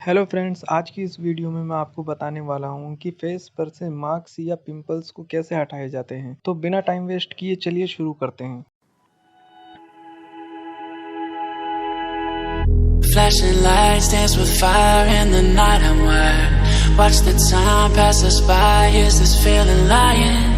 Hello friends, आज की इस वीडियो में मैं आपको बताने वाला हूं कि फेस पर से मार्क्स या पिंपल्स को कैसे हटाए जाते हैं। तो बिना टाइम वेस्ट किए चलिए शुरू करते हैं। Flashing lights dance with fire in the night. I'm wired. Watch the time pass us by. Is this feeling lying?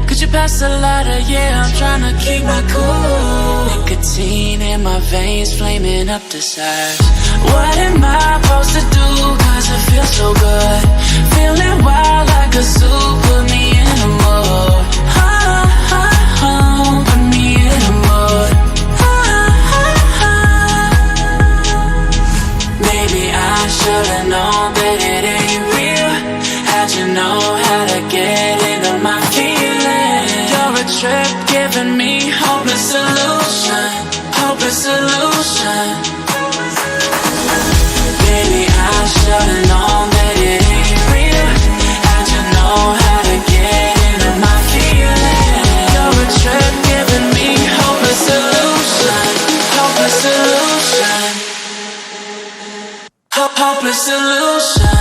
Could you pass the lighter? Yeah, I'm trying to keep my cool. Nicotine in my veins, flaming up desires. What am I supposed to do? 'Cause it feels so good. Feeling wild like a zoo. Put me in a mood. Put me in a mood. Maybe I should've known that it ain't real. How'd you know how to get into my feelings? You're a trip giving me hopeless solution. Hopeless solution. Maybe I should've known that it ain't real. How'd you know how to get into my feelings? You're a trip giving me hopeless solution. Hopeless solution. Hopeless solution.